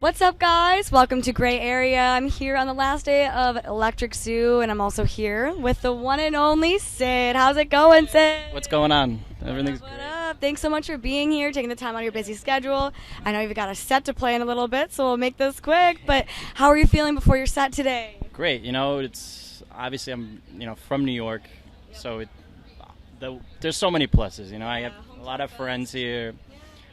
What's up, guys? Welcome to Gray Area. I'm here on the last day of Electric Zoo, and I'm also here with the one and only Sid. How's it going, Sid? What's going on? Everything's What great. up? Thanks so much for being here, taking the time out of your busy schedule. I know you've got a set to play in a little bit, so we'll make this quick. But how are you feeling before your set today? Great. It's obviously I'm from New York, so there's so many pluses. I have a lot of friends here.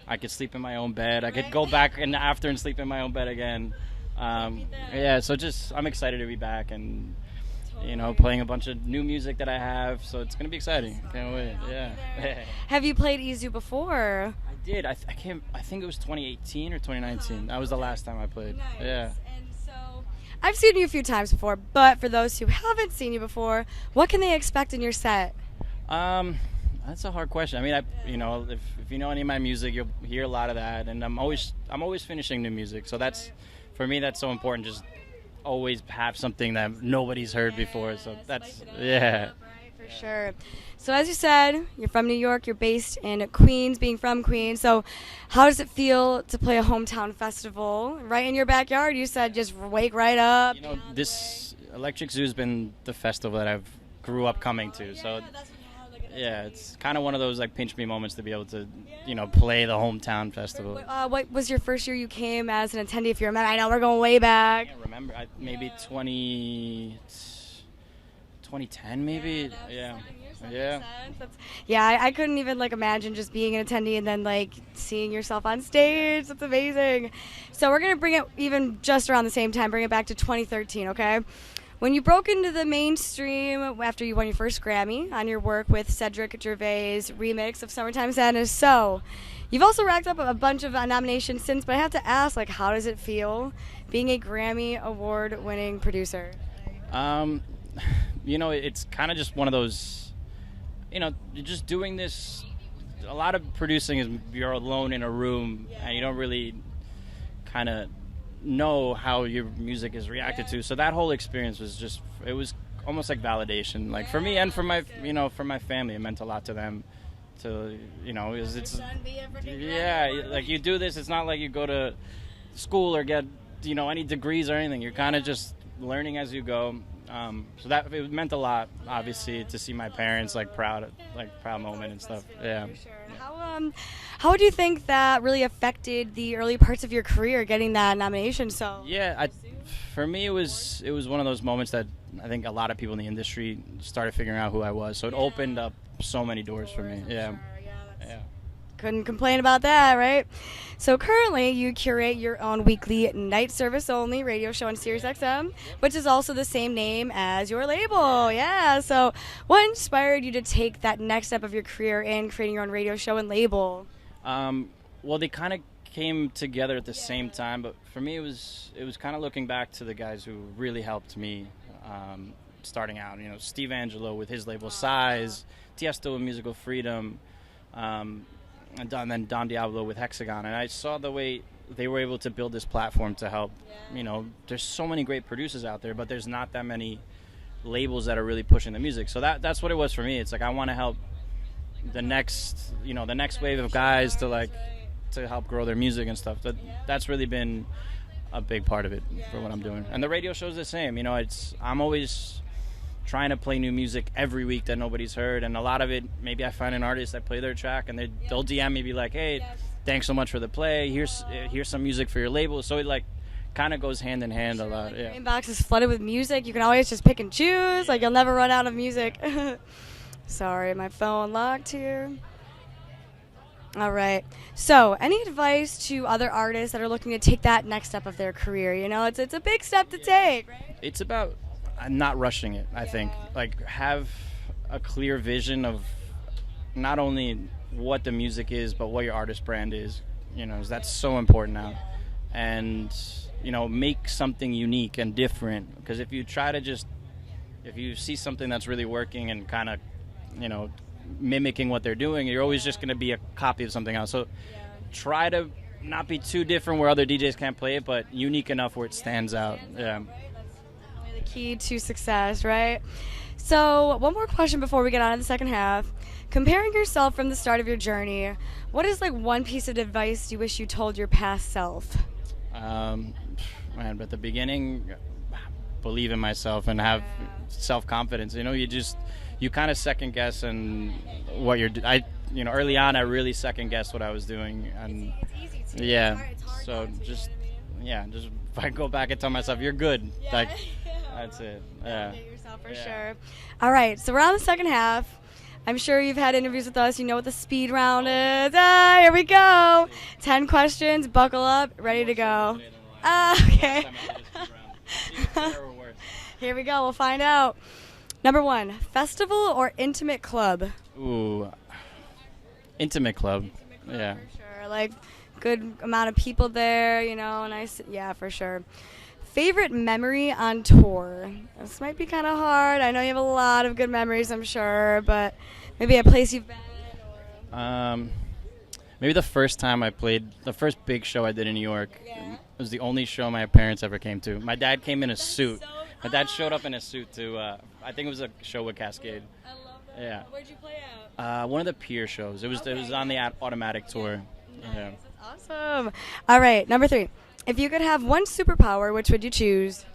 I could sleep in my own bed. I could go back after and sleep in my own bed again. So I'm excited to be back and playing a bunch of new music that I have. So it's gonna be exciting. Can't wait. Yeah. Have you played ezoo before? I did. I think it was 2018 or 2019. That was the last time I played. Nice. Yeah. And so I've seen you a few times before, but for those who haven't seen you before, what can they expect in your set? That's a hard question. I mean, if you know any of my music, you'll hear a lot of that, and I'm always finishing new music. So for me, that's so important. Just always have something that nobody's heard before. So that's Right, for sure. So as you said, you're from New York. You're based in Queens, being from Queens. So how does it feel to play a hometown festival right in your backyard? You said just wake right up. This Electric Zoo has been the festival that I've grew up coming to. So. Yeah, it's kind of one of those pinch me moments to be able to, play the hometown festival. What was your first year you came as an attendee? If you remember, I know we're going way back. I can't remember. Maybe 2010, maybe. Yeah. I couldn't even imagine just being an attendee and then seeing yourself on stage. That's amazing. So we're gonna bring it even just around the same time. Bring it back to 2013, okay? When you broke into the mainstream after you won your first Grammy on your work with Cedric Gervais' remix of Summertime Sadness. So, you've also racked up a bunch of nominations since, but I have to ask, how does it feel being a Grammy award-winning producer? It's kind of just one of those, just doing this. A lot of producing is you're alone in a room and you don't really kind of know how your music is reacted to. So that whole experience was it was almost like validation, for me and for my family. It meant a lot to them. You do this. It's not like you go to school or get any degrees or anything. You're kind of just learning as you go. So that it meant a lot, obviously, to see my parents proud moment and stuff. Yeah. For sure. How do you think that really affected the early parts of your career, getting that nomination? So for me, it was one of those moments that I think a lot of people in the industry started figuring out who I was. So it opened up so many doors for me. Yeah. Yeah. Couldn't complain about that, right? So currently, you curate your own weekly night service only radio show on SiriusXM, which is also the same name as your label. Yeah. So what inspired you to take that next step of your career in creating your own radio show and label? Well, they kind of came together at the same time, but for me, it was kind of looking back to the guys who really helped me starting out. Steve Angelo with his label Size, Tiesto with Musical Freedom. And then Don Diablo with Hexagon, and I saw the way they were able to build this platform to help. There's so many great producers out there, but there's not that many labels that are really pushing the music. So that's what it was for me. It's I want to help the next wave of guys to help grow their music and stuff. That's really been a big part of it for what I'm doing. And the radio show's the same. I'm always trying to play new music every week that nobody's heard, and a lot of it, maybe I find an artist that play their track and they'll DM me, be like, hey, thanks so much for the play, here's some music for your label. So it kind of goes hand in hand a lot. Yeah. Your inbox is flooded with music. You can always just pick and choose. You'll never run out of music. Sorry, my phone locked here. All right. So, any advice to other artists that are looking to take that next step of their career? It's a big step to take, right? It's about not rushing it, I think. Have a clear vision of not only what the music is, but what your artist brand is. That's so important now. And, make something unique and different. Because if you try to if you see something that's really working and kind of, mimicking what they're doing, you're always just going to be a copy of something else. So try to not be too different where other DJs can't play it, but unique enough where it stands out. Yeah. Key to success, right? So one more question before we get on to the second half. Comparing yourself from the start of your journey, what is one piece of advice you wish you told your past self? Man, but at the beginning, believe in myself and have self-confidence. You kind of second guess and what early on I really second guessed what I was doing, and It's easy to. yeah, It's hard so not to. just if I go back and tell myself you're good, Yeah. like that's it. Yeah. Validate yourself for Yeah. sure. All right, so we're on the second half. I'm sure you've had interviews with us. You know what the speed round is. Here we go. 10 questions. Buckle up. Ready to go. Okay. Here we go. We'll find out. Number 1, festival or intimate club? Ooh, intimate club. Yeah. For sure. Like, good amount of people there, nice. Yeah, for sure. Favorite memory on tour? This might be kind of hard. I know you have a lot of good memories, I'm sure, but maybe a place you've been. Maybe the first time I played, the first big show I did in New York. Yeah. It was the only show my parents ever came to. My dad came in a suit. My dad showed up in a suit to, I think it was a show with Cascade. I love that. Yeah. Where'd you play at? One of the Pier shows. It was on the Automatic tour. Nice. Yeah. That's awesome. All right, number 3. If you could have one superpower, which would you choose?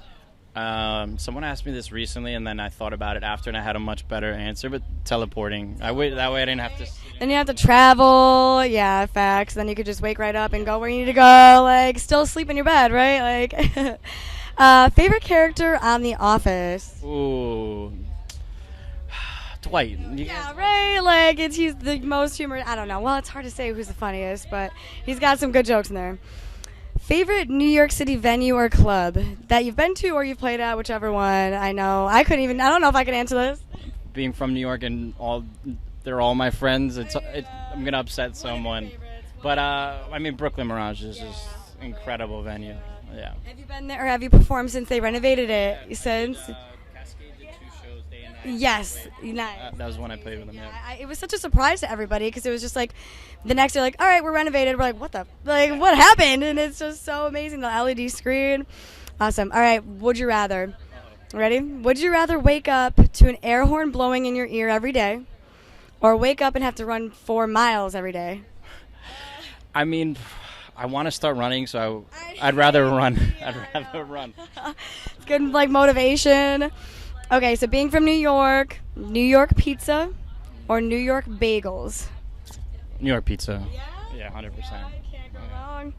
Someone asked me this recently, and then I thought about it after, and I had a much better answer. But teleporting. That way I didn't have to. Then you have to travel. Yeah, facts. Then you could just wake right up and go where you need to go. Like, still sleep in your bed, right? Like, favorite character on The Office? Ooh. Dwight. Yeah, right. Like, he's the most humorous. I don't know. Well, it's hard to say who's the funniest, but he's got some good jokes in there. Favorite New York City venue or club that you've been to or you've played at, whichever one. I know. I don't know if I can answer this. Being from New York and they're all my friends. I'm gonna upset someone, but Brooklyn Mirage is just incredible venue. Yeah. Have you been there or have you performed since they renovated it? Since? Cascade did 2 shows, day and night. Yes. Nice. That was when I played with them. Yeah, it was such a surprise to everybody because it was just like the next day, like, all right, we're renovated. We're like, what happened? And it's just so amazing. The LED screen. Awesome. All right. Would you rather? Ready? Would you rather wake up to an air horn blowing in your ear every day or wake up and have to run 4 miles every day? I want to start running, so I'd rather run. I'd rather run. It's good, like, motivation. Okay, so being from New York pizza or New York bagels? New York pizza. Yeah? Yeah, 100%. Can't go wrong.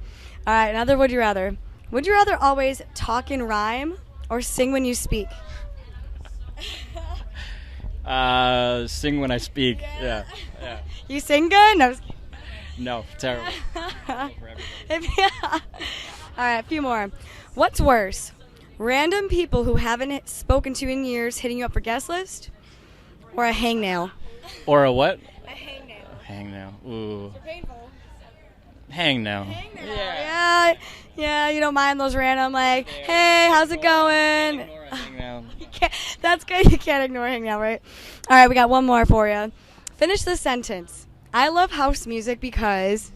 All right, another would you rather. Would you rather always talk in rhyme or sing when you speak? Sing when I speak. Yeah. You sing good? No. No, terrible. All right, a few more. What's worse? Random people who haven't spoken to you in years hitting you up for guest list or a hangnail? Or a what? A hangnail. Hangnail. Ooh. Painful. Hangnail. Yeah, you don't mind those random, like, hey, how's it going? Hangnail. That's good. You can't ignore hangnail, right? All right, we got one more for you. Finish the sentence. I love house music because...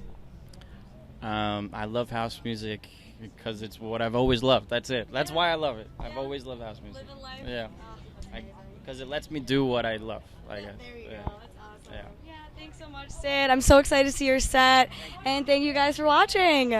I love house music because it's what I've always loved. That's it. That's why I love it. I've always loved house music. Live a life. Yeah. Because it lets me do what I love, I guess. There you Yeah. go. That's awesome. Yeah. Yeah, thanks so much, Sid. I'm so excited to see your set. And thank you guys for watching.